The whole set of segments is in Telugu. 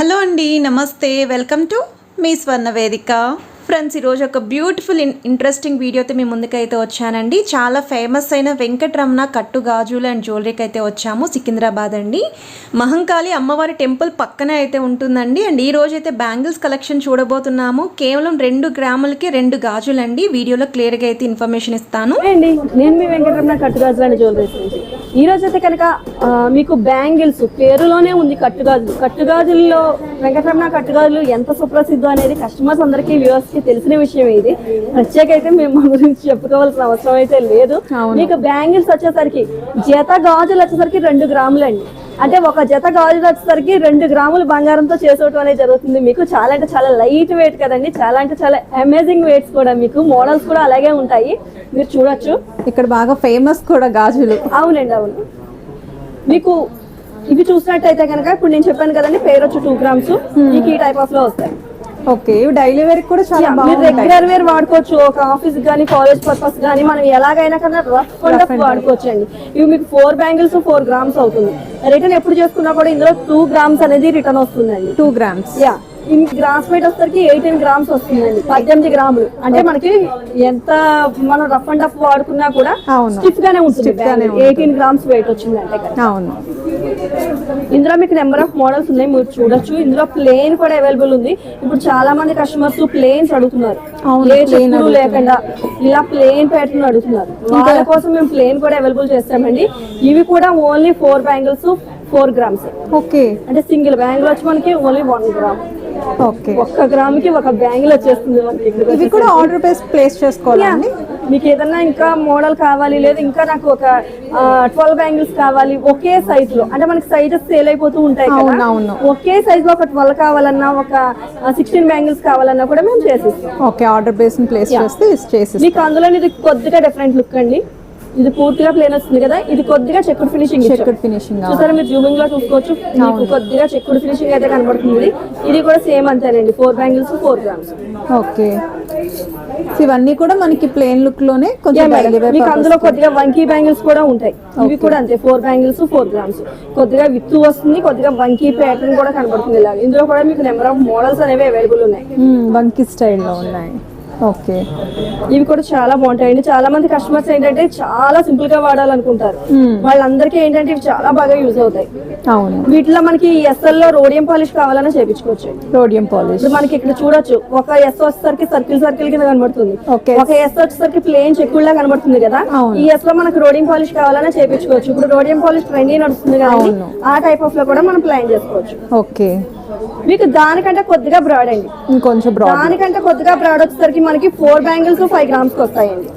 హలో అండి, నమస్తే. వెల్కమ్ టు మీ స్వర్ణ వేదిక. ఫ్రెండ్స్, ఈరోజు ఒక బ్యూటిఫుల్ ఇంట్రెస్టింగ్ వీడియోతో మీ ముందుకైతే వచ్చానండి. చాలా ఫేమస్ అయిన వెంకటరమణ కట్టు గాజులు అండ్ జ్యువెలరీకి అయితే వచ్చాము. సికింద్రాబాద్ అండి. మహంకాళి అమ్మవారి టెంపుల్ పక్కనే అయితే ఉంటుందండి. అండ్ ఈ రోజు అయితే బ్యాంగిల్స్ కలెక్షన్ చూడబోతున్నాము. కేవలం 2 గ్రాములకి 2 గాజులండి. వీడియోలో క్లియర్గా అయితే ఇన్ఫర్మేషన్ ఇస్తాను అండి. నేను మీ వెంకటరమణ కట్టు గాజులు అండ్ జ్యువెలరీస్ నుంచి ఈ రోజు అయితే కనుక మీకు బ్యాంగిల్స్ పేరులోనే ఉంది కట్టుగాజులు. కట్టుగాజుల్లో వెంకటరమణ కట్టుగాజులు ఎంత సుప్రసిద్ధం అనేది కస్టమర్స్ అందరికీ వ్యూవర్స్ కి తెలిసిన విషయం. ఇది ప్రత్యేక అయితే మేము మా గురించి చెప్పుకోవాల్సిన అవసరం అయితే లేదు. మీకు బ్యాంగిల్స్ వచ్చేసరికి జత గాజులు వచ్చేసరికి 2 గ్రాములు అండి. అంటే ఒక జత గాజులు వచ్చేసరికి 2 గ్రాములు బంగారంతో చేసేయటం అనేది జరుగుతుంది. మీకు చాలా అంటే చాలా లైట్ వెయిట్ కదండి, చాలా అంటే చాలా అమేజింగ్ వెయిట్స్ కూడా. మీకు మోడల్స్ కూడా అలాగే ఉంటాయి, మీరు చూడొచ్చు. ఇక్కడ బాగా ఫేమస్ కూడా గాజులు. అవునండి, అవును. మీకు ఇవి చూసినట్టయితే కనుక ఇప్పుడు నేను చెప్పాను కదండి, పేరు వచ్చి 2 గ్రామ్స్. మీకు ఈ టైప్ ఆఫ్ లో వస్తాయి. ఓకే, డైలీ వేర్ కూడా చాలా బాగుంటాయి. రెగ్యులర్ వేర్ వాడుకోవచ్చు. ఒక ఆఫీస్ గానీ కాలేజ్ పర్పస్ గానీ మనం ఎలాగైనా కన్నా రఫ్ అండ్ రఫ్ వాడుకోవచ్చు అండి. ఇవి మీకు 4 బ్యాంగిల్స్ 4 గ్రామ్స్ అవుతుంది. రిటర్న్ ఎప్పుడు చేసుకున్నా కూడా ఇందులో 2 గ్రామ్స్ అనేది రిటర్న్ వస్తుందండి. 2 గ్రామ్స్ గ్రామ్స్ వెయిట్ వచ్చేసరికి 18 గ్రామ్స్ వస్తుందండి. 18 గ్రాములు అంటే మనకి ఎంత మనం రఫ్ అండ్ రఫ్ వాడుకున్నా కూడా స్టిఫ్ గానే ఉంటుంది. 18 గ్రామ్స్ వెయిట్ వచ్చింది అంటే. అవును. ఇందులో మీకు నెంబర్ ఆఫ్ మోడల్స్ ఉన్నాయి, మీరు చూడొచ్చు. ఇందులో ప్లేన్ కూడా అవైలబుల్ ఉంది. ఇప్పుడు చాలా మంది కస్టమర్స్ ప్లేన్స్ అడుగుతున్నారు, లేకుండా ఇలా ప్లేన్ ప్యాటర్న్ అడుగుతున్నారు. వాళ్ళ కోసం మేము ప్లేన్ కూడా అవైలబుల్ చేస్తామండి. ఇవి కూడా ఓన్లీ 4 బ్యాంగిల్స్ 4 గ్రామ్స్. ఓకే, అంటే సింగిల్ బ్యాంగిల్ వచ్చి మనకి ఓన్లీ 1 గ్రామ్. ఓకే, 1 గ్రామ్ కి 1 బ్యాంగిల్ వచ్చేస్తుంది మనకి. ఇవి కూడా ఆర్డర్ ప్లేస్ చేసుకోవాలండి. మీకు ఏదన్నా ఇంకా మోడల్ కావాలి, లేదా ఇంకా నాకు ఒక 12 బ్యాంగిల్స్ కావాలి ఒకే సైజ్ లో, అంటే మనకి సైజెస్ సేల్ అయిపోతూ ఉంటాయి కదా. ఒకే సైజ్ లో ఒక 12 కావాలన్నా, ఒక 16 బ్యాంగిల్స్ కావాలన్నా కూడా మేము చేసిస్తాం. ఓకే, ఆర్డర్ బేస్ ప్లేస్ చేస్తే మీకు అందులో ఇది కొద్దిగా డిఫరెంట్ లుక్ అండి. ఇది పూర్తిగా ప్లేన్ వస్తుంది కదా, ఇది కొద్దిగా చెక్కుడు ఫినిషింగ్ చూసారా, మీరు జూమింగ్ లో చూసుకోవచ్చు. మీకు కొద్దిగా చెక్కుడు ఫినిషింగ్ అయితే కనబడుతుంది. ఇది కూడా సేమ్ అంతేనండి, 4 బ్యాంగిల్స్ 4 గ్రామ్స్. ఓకే, ఇవన్నీ కూడా మనకి ప్లేన్ లుక్ లోనే కొంచెం మీకు అందులో కొద్దిగా వంకీ బ్యాంగిల్స్ కూడా ఉంటాయి. ఇవి కూడా అంతే, 4 బ్యాంగిల్స్ 4 గ్రామ్స్. కొద్దిగా విత్తు వస్తుంది, కొద్దిగా వంకీ ప్యాటర్న్ కూడా కనబడుతుంది. ఇలా ఇందులో కూడా మీకు నెంబర్ ఆఫ్ మోడల్స్ అనేవి అవైలబుల్ ఉన్నాయి, వంకీ స్టైల్లో ఉన్నాయి. ఓకే, ఇవి కూడా చాలా బాగుంటాయండి. చాలా మంది కస్టమర్స్ ఏంటంటే చాలా సింపుల్ గా వాడాలనుకుంటారు. వాళ్ళందరికీ ఏంటంటే ఇవి చాలా బాగా యూజ్ అవుతాయి. అవును, వీటిలో మనకి ఎస్ఎల్ లో రోడియం పాలిష్ కావాలన్నా చేయించుకోవచ్చు. రోడియం పాలిష్ మనకి ఇక్కడ చూడొచ్చు, ఒక ఎస్ వచ్చేసరికి సర్కిల్ కింద కనబడుతుంది, ఒక ఎస్ వచ్చేసరికి ప్లేన్ చెక్కుల్లా కనబడుతుంది కదా. ఈ ఎస్ లో మనకి రోడియం పాలిష్ కావాలన్నా చేయించుకోవచ్చు. ఇప్పుడు రోడియం పాలిష్ ట్రెండీ నడుస్తుంది కదా, ఆ టైప్ ఆఫ్ లో కూడా మనం ప్లాన్ చేసుకోవచ్చు. ఓకే, మీకు దానికంటే కొద్దిగా బ్రాడ్ అండి, ఇంకొంచెం బ్రాడ్. దానికంటే కొద్దిగా బ్రాడ్ వచ్చేసరికి మనకి 4 బ్యాంగిల్స్ 5 గ్రామ్స్ వస్తాయండి.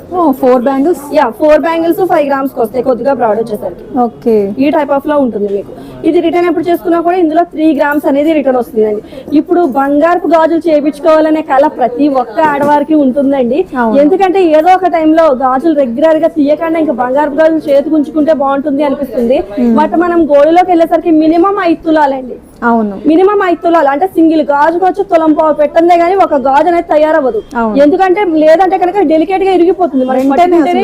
4 బ్యాంగిల్స్ 4 బ్యాంగిల్స్ 5 గ్రామ్స్ వస్తాయి, కొద్దిగా బ్రాడ్ వచ్చేసరికి. ఓకే, ఈ టైప్ ఆఫ్ లో ఉంటుంది మీకు. ఇది రిటర్న్ ఎప్పుడు చేసుకున్నా కూడా ఇందులో 3 గ్రామ్స్ అనేది రిటర్న్ వస్తుందండి. ఇప్పుడు బంగారపు గాజులు చేయించుకోవాలనే కళ ప్రతి ఒక్క ఆడవారికి ఉంటుందండి. ఎందుకంటే ఏదో ఒక టైంలో గాజులు రెగ్యులర్ గా తీయకుండా ఇంకా బంగారపు గాజులు చేతికి ఉంచుకుంటే బాగుంటుంది అనిపిస్తుంది. బట్ మనం గోల్డ్లోకి వెళ్ళేసరికి మినిమం 5 తులాలండి. అవును, మినిమం 5 తులాలు. అంటే సింగిల్ గాజుకు వచ్చి తులం పావు పెట్టందే గానీ ఒక గాజు అనేది తయారవ్వదు. ఎందుకంటే లేదంటే కనుక డెలికేట్ గా ఇరిగిపోతుంది,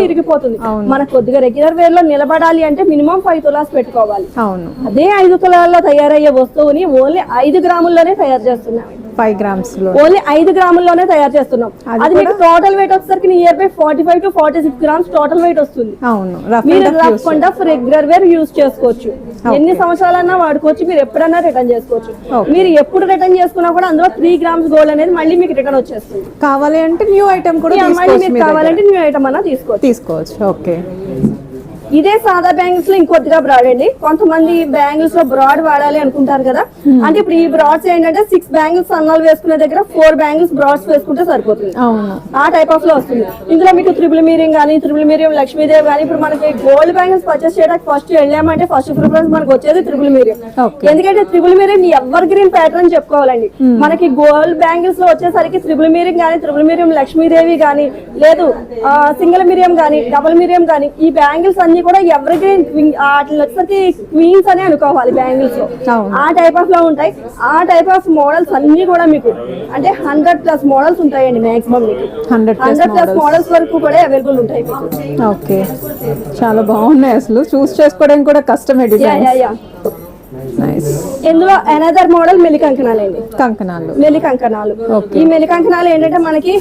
ఇరిగిపోతుంది. మనకు కొద్దిగా రెగ్యులర్ వేర్ లో నిలబడాలి అంటే మినిమం 5 తులాస్ పెట్టుకోవాలి. అదే 5 తులాల్లో తయారయ్యే వస్తువుని ఓన్లీ 5 గ్రాముల్లోనే తయారు చేస్తున్నాం. 5 గ్రామ్స్ లో ఓన్లీ 5 గ్రాముల్లోనే తయారు చేస్తున్నాం. అది మీకు టోటల్ వెయిట్ వచ్చేసరికి near by 45 to 46 grams total weight వస్తుంది. మీరు rough and rough regular wear use చేసుకోవచ్చు. ఎన్ని సంవత్సరాలన్నా వాడుకోవచ్చు, మీరు ఎప్పుడన్నా రిటర్న్ చేసుకోవచ్చు. మీరు ఎప్పుడు రిటర్న్ చేసుకున్నా కూడా అందులో 3 గ్రామ్స్ గోల్డ్ అనేది మళ్ళీ మీకు రిటర్న్ వచ్చేస్తుంది. కావాలి అంటే న్యూ ఐటమ్ కూడా కావాలంటే న్యూ ఐటమ్ అన్నా తీసుకోవచ్చు. ఓకే, ఇదే సాదా బ్యాంగిల్స్ లో ఇంకొద్దిగా బ్రాడ్ అండి. కొంతమంది బ్యాంగిల్స్ లో బ్రాడ్ వాడాలి అనుకుంటారు కదా, అంటే ఇప్పుడు ఈ బ్రాడ్స్ ఏంటంటే 6 బ్యాంగిల్స్ సన్నాలు వేసుకునే దగ్గర 4 బ్యాంగిల్స్ బ్రాడ్స్ వేసుకుంటే సరిపోతుంది. ఆ టైప్ ఆఫ్ లో వస్తుంది. ఇందులో మీకు త్రిబుల్ మీరింగ్ కానీ, త్రిబుల్ మీరియం లక్ష్మీదేవి కానీ. ఇప్పుడు మనకి గోల్డ్ బ్యాంగిల్స్ పర్చేస్ చేయడానికి ఫస్ట్ వెళ్ళామంటే ఫస్ట్ ప్రిఫరెన్స్ మనకు వచ్చేది త్రిబుల్ మీరియం. ఎందుకంటే త్రిబుల్ మీరియం ఎవర్ గ్రీన్ ప్యాటర్న్ చెప్పుకోవాలండి. మనకి గోల్డ్ బ్యాంగిల్స్ లో వచ్చేసరికి త్రిబుల్ మీరింగ్ కానీ, త్రిబుల్ మీరియం లక్ష్మీదేవి కానీ, లేదు సింగిల్ మీరియం కానీ, డబుల్ మీరియం కానీ, ఈ బ్యాంగిల్స్ అన్ని కూడా ఎవర్ గ్రీన్ వాటిలో వచ్చేసరికి క్వీన్స్ అనే అనుకోవాలి బ్యాంగిల్స్ లో. ఆ టైప్ ఆఫ్ లో ఉంటాయి. ఆ టైప్ ఆఫ్ మోడల్స్ అన్ని కూడా మీకు అంటే 100+ మోడల్స్ ఉంటాయండి. మాక్సిమం మీకు 100+ మోడల్స్ వరకు కూడా అవైలబుల్ ఉంటాయి మీకు. ఓకే, చాలా బాగున్నాయి. అసలు చూస్ చేసుకోవడానికి కూడా కష్టమే డిజైన్. నైస్. ఇందులో అనదర్ మోడల్ మెలి కంకణాలండి. కంకణాలు. మెలి కంకణాలు. Okay. ఈ మెలి కంకణాలు ఏంటంటే మనకి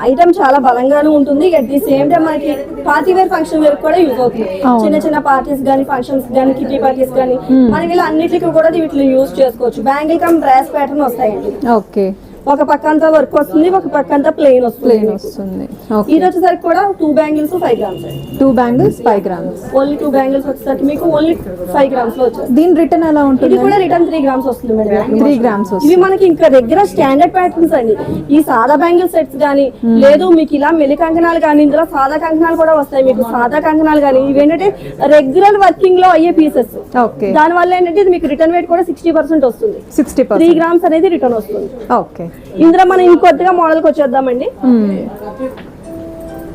ఐటమ్ చాలా బలంగాను ఉంటుంది. అట్ ది సేమ్ టైం మనకి పార్టీ వేర్ ఫంక్షన్ వేర్ కూడా యూజ్ అవుతుంది. చిన్న చిన్న పార్టీస్ గానీ ఫంక్షన్స్ గానీ కిటీ పార్టీస్ గానీ మనకి ఇలా అన్నిటికీ కూడా వీటిలో యూజ్ చేసుకోవచ్చు. బ్యాంగిల్ కమ్ బ్రాస్ ప్యాటర్న్ వస్తాయండి. ఓకే. ఒక పక్క అంతా వర్క్ వస్తుంది, ఒక పక్క అంతా ప్లెయిన్ వస్తుంది. ఇది వచ్చేసరికి కూడా 2 bangles 5 grams. 2 bangles 5 grams. Only 2 bangles వచ్చేసరికి మీకు ఓన్లీ 5 గ్రామ్స్ లో వచ్చేస్తుంది. దీని రిటర్న్ ఎలా ఇది ఉంటుంది? కూడా రిటర్న్ 3 గ్రామ్స్ వస్తుంది మేడం. 3 గ్రామ్స్ ఇవి వస్తుంది. మనకి ఇంకా రెగ్యులర్ స్టాండర్డ్ ప్యాటర్న్స్ అండి. ఈ సాదా బ్యాంగిల్ సెట్స్ గానీ లేదు మీకు ఇలా మెలి కంకణాలు కానీ ఇందులో సాదా కంకణాలు కూడా వస్తాయి. మీకు సాదా కంకణాలు కానీ ఇవి ఏంటంటే రెగ్యులర్ వర్కింగ్ లో అయ్యే పీసెస్. ఓకే. దాని వల్ల ఏంటంటే ఇది మీకు రిటర్న్ వెయిట్ కూడా 60% వస్తుంది. 60%. 3 గ్రామ్స్ అనేది రిటర్న్ వస్తుంది. ఓకే. ఇందులో మనం ఇంకొద్దిగా మోడల్ కి వచ్చేద్దామండి.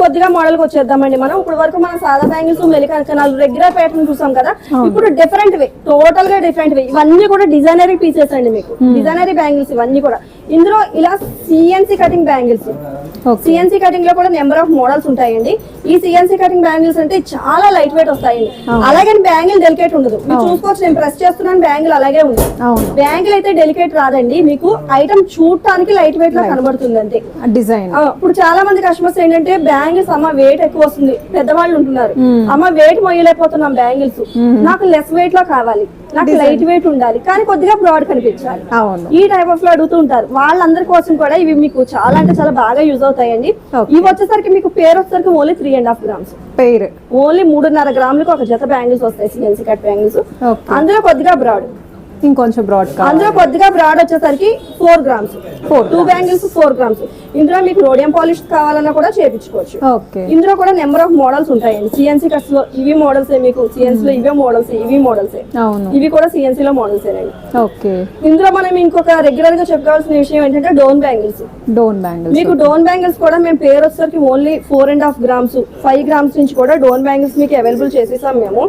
కొద్దిగా మోడల్ కి వచ్చేద్దామండి. మనం ఇప్పుడు వరకు మనం సాదా బ్యాంగిల్స్ మెలి కంకణాలు రెగ్యులర్ ప్యాటర్న్ చూసాం కదా. ఇప్పుడు డిఫరెంట్ వే, టోటల్ గా డిఫరెంట్ వే. ఇవన్నీ కూడా డిజైనరీ పీసెస్ అండి. మీకు డిజైనరీ బ్యాంగిల్స్ ఇవన్నీ కూడా. ఇందులో ఇలా CNC cutting bangles. CNC cutting లో కూడా నెంబర్ ఆఫ్ మోడల్స్ ఉంటాయండి. ఈ సిఎన్సి కటింగ్ బ్యాంగిల్స్ అంటే చాలా లైట్ వెయిట్ వస్తాయండి. అలాగే బ్యాంగిల్ డెలికేట్ ఉండదు. మీరు చూసుకోవచ్చు, నేను ప్రెస్ చేస్తున్నాను బ్యాంగిల్ అలాగే ఉంది. బ్యాంగిల్ అయితే డెలికేట్ రాదండి. మీకు ఐటమ్ చూడటానికి లైట్ వెయిట్ లా కనబడుతుంది అంతే. డిజైన్. ఇప్పుడు చాలా మంది కస్టమర్స్ ఏంటంటే బ్యాంగిల్స్ అమ్మ వెయిట్ ఎక్కువ వస్తుంది, పెద్దవాళ్ళు ఉంటున్నారు, అమ్మ వెయిట్ మొయ్యలేకపోతున్నాం బ్యాంగిల్స్, నాకు లెస్ వెయిట్ లో కావాలి, నాకు లైట్ వెయిట్ ఉండాలి కానీ కొద్దిగా బ్రాడ్ కనిపించాలి, ఈ టైప్ ఆఫ్ లో అడుగుతూ ఉంటారు. వాళ్ళందరి కోసం కూడా ఇవి మీకు చాలా అంటే చాలా బాగా యూజ్ అవుతాయండి. ఇవి వచ్చేసరికి మీకు పేరు వచ్చేసరికి ఓన్లీ 3.5 గ్రామ్స్. పేరు ఓన్లీ 3.5 గ్రాములకు ఒక జత బ్యాంగిల్స్ వస్తాయి, సిఎన్సీ కట్ బ్యాంగిల్స్. అందులో కొద్దిగా బ్రాడ్, ఇంకొంచెం బ్రాడ్. అందులో కొద్దిగా బ్రాడ్ వచ్చేసరికి 4 గ్రామ్స్. 2 bangles 4 grams. ఇందులో మీకు రోడియం పాలిష్ కావాలన్నా కూడా చేయించుకోవచ్చు. ఇందులో కూడా నెంబర్ ఆఫ్ మోడల్స్ ఉంటాయండి. సిఎన్సీ కట్స్ లో ఇవి మోడల్స్, మీకు సిఎన్సీ లో ఇవే మోడల్స్, ఇవి మోడల్స్, ఇవి కూడా సిఎన్సీ లో మోడల్స్ అండి. ఇందులో మనం ఇంకొక రెగ్యులర్ గా చెప్పుకోవాల్సిన విషయం ఏంటంటే డోన్ బ్యాంగిల్స్. మీకు డోన్ బ్యాంగిల్స్ కూడా మేము పేరు వచ్చేసరికి ఓన్లీ 4.5 గ్రామ్స్ 5 గ్రామ్స్ నుంచి కూడా డోన్ బ్యాంగిల్స్ మీకు అవైలబుల్ చేసేసాం మేము.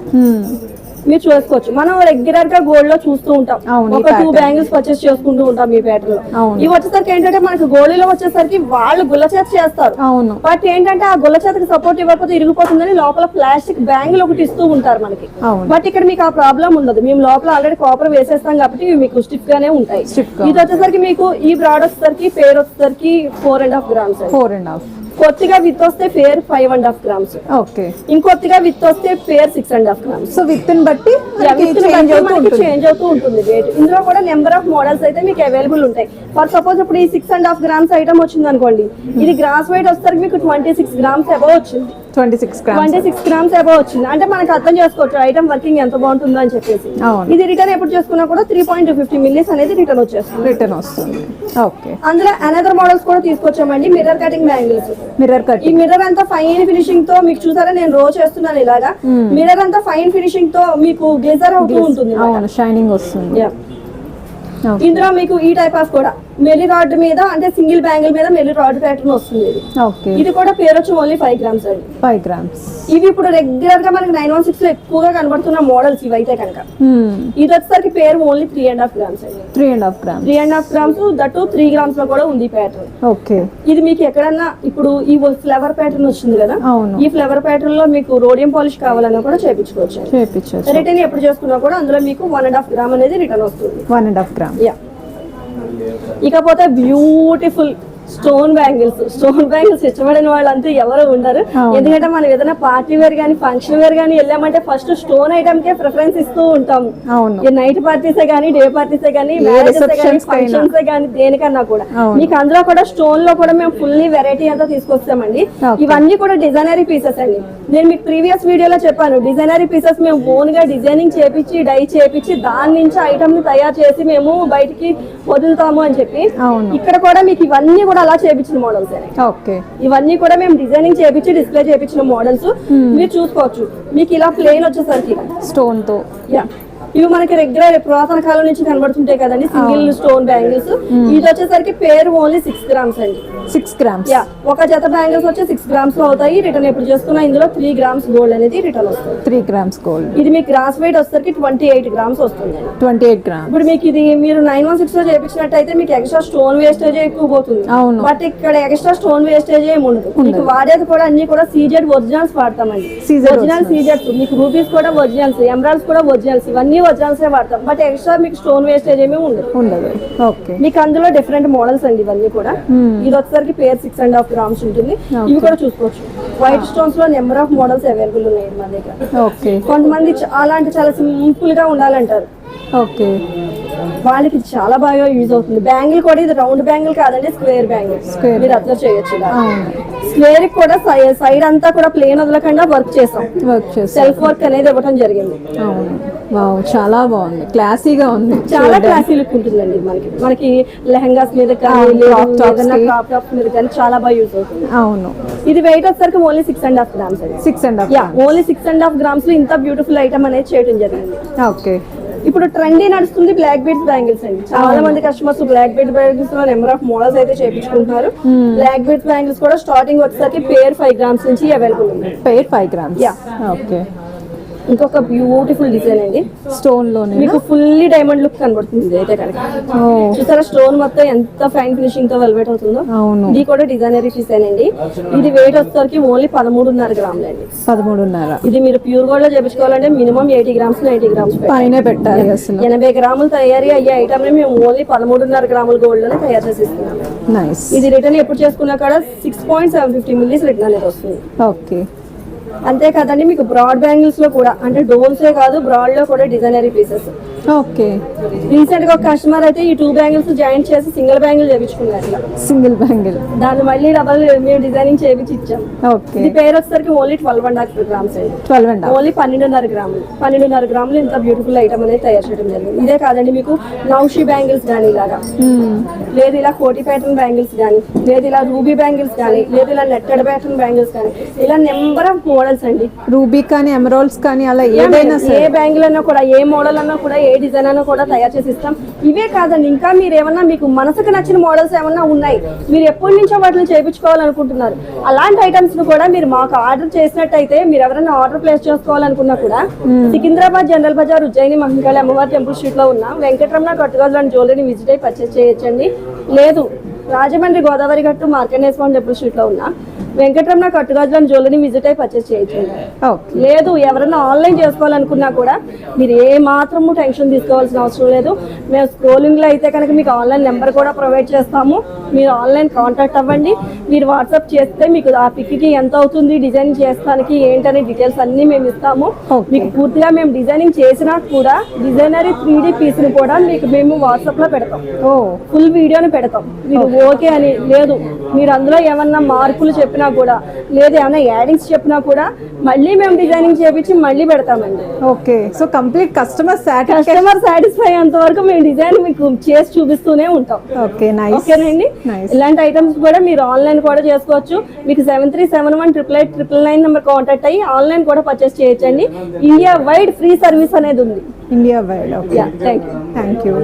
మీరు చూసుకోవచ్చు. మనం రెగ్యులర్ గా గోల్డ్ లో చూస్తూ ఉంటాం, ఒక 2 బ్యాంగిల్స్ పర్చేస్ చేసుకుంటూ ఉంటాం ఈ ప్యాటర్న్ లో. ఇవి వచ్చేసరికి ఏంటంటే మనకి గోల్డ్ లో వచ్చేసరికి వాళ్ళు గుల్ల చేత చేస్తారు. బట్ ఏంటంటే ఆ గుల్ల చేతకి సపోర్ట్ ఇవ్వకపోతే ఇరిగిపోతుందని లోపల ప్లాస్టిక్ బ్యాంగిల్ ఒకటి ఇస్తూ ఉంటారు మనకి. బట్ ఇక్కడ మీకు ఆ ప్రాబ్లం ఉండదు. మేము లోపల ఆల్రెడీ కాపర్ వేసేస్తాం కాబట్టి ఇవి మీకు స్టిఫ్ గానే ఉంటాయి. ఇది వచ్చేసరికి మీకు ఈ బ్రాడ్ వచ్చేసరికి పేరు వచ్చేసరికి 4.5 గ్రామ్స్. కొద్దిగా విత్ వస్తే ఫేర్ 5.5 గ్రామ్స్. ఇంకొద్దిగా విత్ వస్తే ఫేర్ 6.5 గ్రామ్స్. సో విత్ ని బట్టి చేంజ్ అవుతూ ఉంటుంది వెయిట్. ఇందులో కూడా నెంబర్ ఆఫ్ మోడల్స్ అయితే మీకు అవైలబుల్ ఉంటాయి. ఫర్ సపోజ్ ఇప్పుడు ఈ 6.5 గ్రామ్స్ ఐటమ్ వచ్చింది అనుకోండి, ఇది గ్రాస్ వెయిట్ వస్తారు మీకు 26 గ్రామ్స్ అబౌవ్ వచ్చింది. 26 గ్రామ్స్ అబౌవ్ వచ్చింది అంటే మనకు అర్థం చేసుకోవచ్చు ఐటమ్ వర్కింగ్ ఎంత బాగుంటుందో అని చెప్పేసి. ఇది రిటర్న్ ఎప్పుడు చేసుకున్నా కూడా 3.250 మిల్లీస్ అనేది రిటర్న్ వస్తుంది. అందులో అనదర్ మోడల్స్ కూడా తీసుకొచ్చామండి. Mirror cutting bangles. ఈ మిర్రర్ అంతా ఫైన్ ఫినిషింగ్ తో మీకు చూసారా, నేను రో చేస్తున్నాను ఇలాగా. మిర్రర్ అంతా ఫైన్ ఫినిషింగ్ తో మీకు గ్లేజర్ అవుతూ ఉంటుంది, షైనింగ్ వస్తుంది. ఇందులో మీకు ఈ టైప్ ఆఫ్ కూడా మెలి రాడ్ మీద అంటే సింగిల్ బ్యాంగిల్ మీద మెలి రాడ్ ప్యాటర్న్ వస్తుంది. ఇది కూడా పేరు వచ్చి ఓన్లీ 5 గ్రామ్స్ అండి. 5 గ్రామ్స్. ఇవి ఇప్పుడు రెగ్యులర్ గా మనకి 916 లో ఎక్కువగా కనబడుతున్న మోడల్స్ ఇవి అయితే కనుక. ఇది వచ్చేసరికి పేరు ఓన్లీ 3.5 గ్రామ్స్ అండి. 3.5 గ్రామ్స్ దట్టు 3 గ్రామ్స్ లో కూడా ఉంది ప్యాటర్న్. ఇది మీకు ఎక్కడన్నా ఇప్పుడు ఈ ఫ్లవర్ ప్యాటర్న్ వచ్చింది కదా, ఈ ఫ్లవర్ ప్యాటర్న్ లో మీకు రోడియం పాలిష్ కావాలన్నా కూడా చేయించుకోవచ్చు. రిటర్న్ ఎప్పుడు చేసుకున్నా కూడా అందులో మీకు 1.5 గ్రామ్ అనేది రిటర్న్ వస్తుంది. 1.5 గ్రామ్. ఇకపోతే బ్యూటిఫుల్ స్టోన్ బ్యాంగిల్స్ ఇష్టపడిన వాళ్ళంతా ఎవరు ఉండరు. ఎందుకంటే మనం ఏదైనా పార్టీ వేర్ గానీ ఫంక్షన్ వేర్ గానీ వెళ్ళామంటే ఫస్ట్ స్టోన్ ఐటమ్ కే ప్రిఫరెన్స్ ఇస్తూ ఉంటాం. నైట్ పార్టీసే గానీ డే పార్టీసే గానీ ఫంక్షన్స్ గానీ దేనికన్నా కూడా మీకు అందులో కూడా స్టోన్ లో కూడా మేము ఫుల్లీ వెరైటీ అంతా తీసుకొస్తామండి. ఇవన్నీ కూడా డిజైనరీ పీసెస్ అండి. నేను మీకు ప్రీవియస్ వీడియోలో చెప్పాను, డిజైనరీ పీసెస్ మేము ఓన్ గా డిజైనింగ్ చేపించి డై చేపించి దాని నుంచి ఐటమ్ ని తయారు చేసి మేము బయటికి వదులుతాము అని చెప్పి. ఇక్కడ కూడా మీకు ఇవన్నీ కూడా అలా చేపించిన మోడల్స్. ఇవన్నీ కూడా మేము డిజైనింగ్ చేపించి డిస్ప్లే చేపించిన మోడల్స్. మీరు చూసుకోవచ్చు. మీకు ఇలా ప్లేన్ వచ్చేసరికి స్టోన్ తో ఇవి మనకి రెగ్యులర్ పురాతన కాలం నుంచి కనబడుతుంటాయి కదండి సింగిల్ స్టోన్ బ్యాంగిల్స్. ఇది వచ్చేసరికి పేరు ఓన్లీ 6 గ్రామ్స్ అండి. 6 గ్రామ్స్. ఒక జత బ్యాంగిల్స్ వచ్చి 6 గ్రామ్స్ లో అవుతాయి. రిటర్న్ ఎప్పుడు చేసుకున్నా ఇందులో 3 గ్రామ్స్ గోల్డ్ అనేది రిటర్న్ వస్తుంది. 3 గ్రామ్స్ గోల్డ్. ఇది మీకు గ్రాస్ వెయిట్ వచ్చేసరికి 28 గ్రామ్స్ వస్తుంది. 28 గ్రామ్స్. ఇప్పుడు మీకు ఇది మీరు 916 లో చేయించినట్టయితే మీకు ఎక్స్ట్రా స్టోన్ వేస్టేజ్ ఎక్కువ పోతుంది. బట్ ఇక్కడ ఎక్స్ట్రా స్టోన్ వేస్టేజ్ ఏమి ఉండదు. మీకు వాడేది కూడా అన్ని కూడా సీజెడ్ ఒరిజినల్స్ వాడతామండి. ఒరిజినల్ సీజెడ్స్ మీకు రూపీస్ కూడా ఒరిజినల్స్, ఎమరాల్డ్స్ కూడా ఒరిజినల్స్, ఇవన్నీ అన్ని వజ్రాలసే వాడతాం, బట్ ఎక్స్ట్రా మీకు స్టోన్ వేస్టేజ్ ఏమీ ఉండదు. ఉండదు. ఓకే. మీకు అందులో డిఫరెంట్ మోడల్స్ అండి ఇవన్నీ కూడా. ఇది వచ్చేసరికి పేర్ 6.5 grams ఉంటుంది. ఇవి కూడా చూసుకోవచ్చు. వైట్ స్టోన్స్ లో నెంబర్ ఆఫ్ మోడల్స్ అవైలబుల్ ఉన్నాయి మన దగ్గర. ఓకే. కొంతమంది అలాంటి చాలా సింపుల్ గా ఉండాలంటారు, ఓకే. వాళ్ళకి ఇది చాలా బాగా యూజ్ అవుతుంది. బ్యాంగిల్ కూడా ఇది రౌండ్ బ్యాంగిల్ కాదండి, స్క్వేర్ బ్యాంగిల్. Square. మీరు అబ్జర్వ్ చేయొచ్చు. అవును. స్క్వేర్ కూడా సైడ్ అంతా కూడా ప్లేన్ వదలకుండా వర్క్ చేసాం, వర్క్ చేసి. సెల్ఫ్ వర్క్ అనేది ఇవ్వడం జరిగింది. అవును. వావ్, చాలా బాగుంది, క్లాసీగా ఉంది. చాలా క్లాసీ లుక్ ఉంటుందండి. మనకి లెహంగాస్ మీద కానీ crop tops కి. క్రాప్ టాప్స్ మీద కానీ చాలా బాగా యూజ్ అవుతుంది. అవును. ఇది వెయిట్ వచ్చేసరికి ఓన్లీ 6.5 grams అండి. 6.5. యా, ఓన్లీ 6.5 grams లో ఇంత బ్యూటిఫుల్ ఐటమ్ అనేది చేయడం జరిగింది. ఓకే. ఇప్పుడు ట్రెండీ నడుస్తుంది బ్లాక్ బీడ్స్ బ్యాంగిల్స్ అండి. చాలా మంది కస్టమర్స్ బ్లాక్ బీడ్స్ బ్యాంగిల్స్ లో నెంబర్ ఆఫ్ మోడల్స్ అయితే చేయించుకుంటున్నారు. బ్లాక్ బీడ్స్ బ్యాంగిల్స్ కూడా స్టార్టింగ్ వచ్చేసరికి పేర్ 5 grams నుంచి అవైలబుల్ ఉంది. పేర్ 5 grams. Yeah. ఓకే. ఇంకొక బ్యూటిఫుల్ డిజైన్ అండి. స్టోన్ లోనే మీకు ఫుల్లీ డైమండ్ లుక్ కనబడుతుంది ఇది అయితే కనుక. చూసారా స్టోన్ మొత్తం ఎంత ఫైన్ ఫినిషింగ్ తో వెల్వెట్ అవుతుందో. అవును. ఇది కూడా డిజైనరీ డిజైన్ అండి. ఇది వెయిట్ వచ్చేసరికి ఓన్లీ 13.5 grams అండి. 13.5. ఇది మీరు ప్యూర్ గోల్డ్ లో చేయించుకోవాలంటే మినిమం 80 grams 90 grams పైన పెట్టాలి అసలు. 80 గ్రాములు తయారీ అయ్యే ఐటమ్ ని మేము ఓన్లీ 13.5 grams గోల్డ్ లోనే తయారు చేసి ఇస్తున్నాము. నైస్. ఇది రిటర్న్ ఎప్పుడు చేసుకున్నా కూడా 6.750 మిల్లీస్ రిటర్న్ అనేది వస్తుంది. ఓకే. అంతే కదండి, మీకు బ్రాడ్ బ్యాంగిల్స్ లో కూడా అంటే డోల్సే కాదు బ్రాడ్ లో కూడా డిజైనరీ పీసెస్. ఓకే. రీసెంట్ గా ఒక కస్టమర్ అయితే ఈ 2 బ్యాంగిల్స్ జాయింట్ చేసి సింగిల్ బ్యాంగిల్ చేయించుకున్నారు. ఇట్లా సింగిల్ బ్యాంగిల్. దాన్ని మళ్ళీ డబల్ మేము డిజైనింగ్ చేయించి ఇచ్చాం. ఓకే. ఇది పేరు వచ్చేసరికి ఓన్లీ 12.5 grams అండి. 12.5. Only 12.5 grams. 12.5 grams ఇంత బ్యూటిఫుల్ ఐటమ్ అనేది తయారు చేయడం జరిగింది. ఇదే కాదండి, మీకు నౌషి బ్యాంగిల్స్ కానీ ఇలాగా, లేదు ఇలా కోటి ప్యాటర్న్ బ్యాంగిల్స్ కానీ, లేదు ఇలా రూబీ బ్యాంగిల్స్ కానీ, లేదు ఇలా నెట్టెడ్ ప్యాటర్న్ బ్యాంగిల్స్ కానీ, ఇలా నెంబర్ ఆఫ్ మోడల్స్ అండి. రూబీ కానీ ఎమరాల్డ్స్ కానీ అలా ఏదైనా ఏ సరే. బ్యాంగిల్ అన్నా కూడా, ఏ మోడల్ అన్నా కూడా, ఏ డిజైన్ అన్నా కూడా తయారు చేసి ఇస్తాం. ఇవే కాదండి, ఇంకా మీరు ఏమన్నా మీకు మనసుకు నచ్చిన మోడల్స్ ఏమన్నా ఉన్నాయి, మీరు ఎప్పటి నుంచో వాటిని చేయించుకోవాలనుకుంటున్నారు, అలాంటి ఐటమ్స్ ను కూడా మీరు మాకు ఆర్డర్ చేసినట్టయితే, మీరు ఎవరైనా ఆర్డర్ ప్లేస్ చేసుకోవాలనుకున్నా కూడా సికింద్రాబాద్ జనరల్ బజార్ ఉజ్జయిని మహంకాళి అమ్మవారి టెంపుల్ స్ట్రీట్ లో ఉన్న వెంకటరమణ కట్టుగాజులు అండ్ జ్యువెలరీని విజిట్ అయ్యి పర్చేస్ చేయొచ్చండి. లేదు రాజమండ్రి గోదావరి గట్టు మార్కెట్ టెంపుల్ స్ట్రీట్ లో ఉన్న వెంకటరమణ కట్టుగాజులు అండ్ జ్యువెలరీని విజిట్ అయ్యి పర్చేస్ చేయొచ్చండి. ఓకే. లేదు ఎవరైనా ఆన్లైన్ చేసుకోవాలనుకున్నా కూడా మీరు ఏ మాత్రము టెన్షన్ తీసుకోవాల్సిన అవసరం లేదు. మేము స్క్రోలింగ్ లో అయితే కనుక మీకు ఆన్లైన్ నెంబర్ కూడా ప్రొవైడ్ చేస్తాము. మీరు ఆన్లైన్ కాంటాక్ట్ అవ్వండి. మీరు వాట్సాప్ చేస్తే మీకు ఆ పిక్కి ఎంత అవుతుంది డిజైన్ చేస్తానికి ఏంటనే డీటెయిల్స్ అన్ని మేము ఇస్తాము. మీకు పూర్తిగా మేము డిజైనింగ్ చేసినా కూడా డిజైనరీ 3D పీస్ ని కూడా మేము వాట్సాప్ లో పెడతాం. ఫుల్ వీడియోని పెడతాం. మీరు ఓకే అని, లేదు మీరు అందులో ఏమన్నా మార్పులు చెప్పినా కూడా, లేదు ఏమైనా యాడింగ్స్ చెప్పినా కూడా మళ్ళీ మేము డిజైనింగ్ చేపించి మళ్ళీ పెడతామండి. Okay. So complete customer satisfy అయ్యేంత వరకు మేము డిజైన్ మీకు చేసి చూపిస్తూనే ఉంటాం. ఓకే. నైస్. ఓకేనండి. ఇలాంటి ఐటమ్స్ కూడా మీరు ఆన్లైన్ కూడా చేసుకోవచ్చు. మీకు 73718899 నెంబర్ కాంటాక్ట్ అయ్యి ఆన్లైన్ కూడా పర్చేస్ చేయొచ్చండి. ఇండియా వైడ్ ఫ్రీ సర్వీస్ అనేది ఉంది. India wide. Okay. Thank you. Thank you.